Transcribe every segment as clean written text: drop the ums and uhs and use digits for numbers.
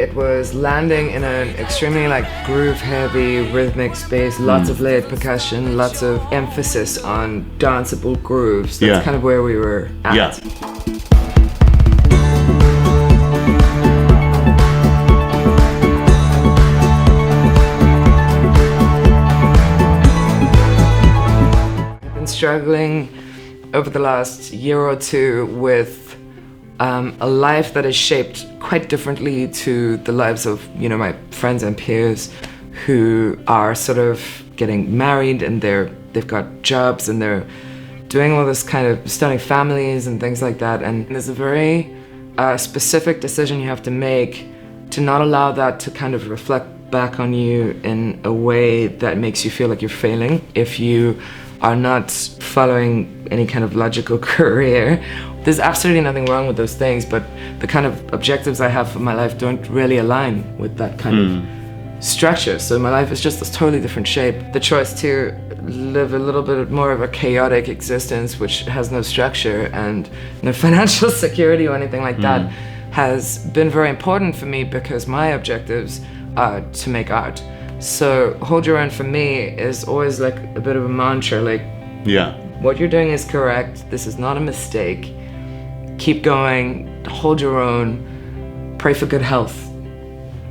it was landing in an extremely like groove-heavy rhythmic space, lots of layered percussion, lots of emphasis on danceable grooves. That's kind of where we were at. Yeah. Struggling over the last year or two with a life that is shaped quite differently to the lives of, you know, my friends and peers who are sort of getting married and they've got jobs and they're doing all this kind of starting families and things like that. And there's a very specific decision you have to make to not allow that to kind of reflect back on you in a way that makes you feel like you're failing. If you are not following any kind of logical career. There's absolutely nothing wrong with those things, but the kind of objectives I have for my life don't really align with that kind of structure. So my life is just this totally different shape. The choice to live a little bit more of a chaotic existence, which has no structure and no financial security or anything like that, has been very important for me because my objectives are to make art. So hold your own for me is always like a bit of a mantra, like, what you're doing is correct, this is not a mistake, keep going, hold your own, pray for good health.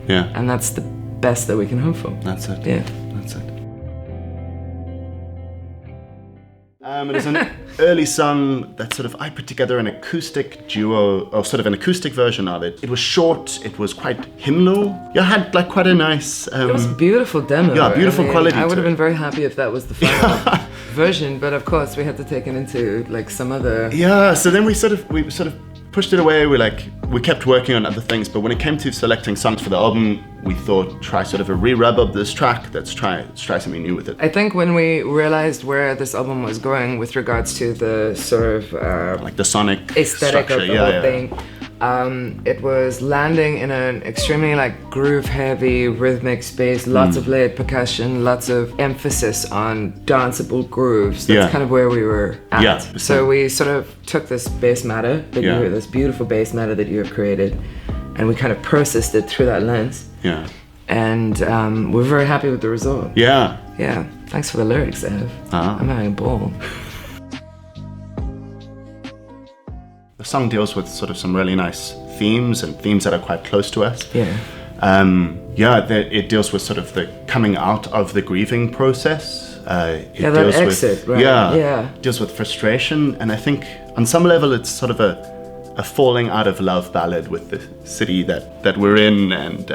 Yeah. And that's the best that we can hope for. That's it. Yeah. That's it. It is an early song that sort of I put together an acoustic duo, or sort of an acoustic version of it. It was short, it was quite hymnal. Yeah, had like quite a nice... it was a beautiful demo. Yeah, beautiful quality. I would have been very happy if that was the final version, but of course we had to take it into like some other... Yeah, so then we sort of pushed it away. We kept working on other things, but when it came to selecting songs for the album, we thought try sort of a re-rub of this track. Let's try something new with it. I think when we realized where this album was going with regards to the sort of like the sonic aesthetic structure. of the whole thing, it was landing in an extremely like groove-heavy rhythmic space, lots of layered percussion, lots of emphasis on danceable grooves. That's kind of where we were at. Yeah. So we sort of took this bass matter that you heard, this beautiful bass matter that you have created, and we kind of processed it through that lens. Yeah. And we're very happy with the result. Yeah. Yeah. Thanks for the lyrics, Ev. I'm having a ball. The song deals with sort of some really nice themes and themes that are quite close to us. Yeah. It deals with sort of the coming out of the grieving process. It that deals exit, with, right? Yeah. Deals with frustration, and I think on some level it's sort of a falling out of love ballad with the city that we're in, and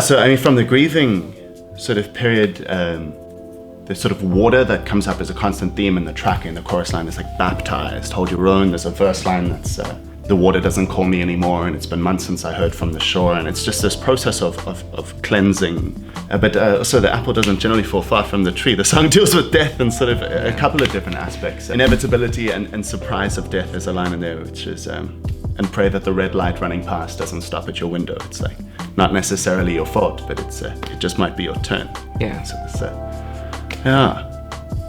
so I mean from the grieving sort of period, the sort of water that comes up as a constant theme in the track. In the chorus line is like baptized, hold your own. There's a verse line that's the water doesn't call me anymore, and it's been months since I heard from the shore. And it's just this process of cleansing. But also the apple doesn't generally fall far from the tree. The song deals with death and sort of a couple of different aspects. Inevitability and surprise of death is a line in there, which is and pray that the red light running past doesn't stop at your window. It's like not necessarily your fault, but it just might be your turn. Yeah. So it's, yeah.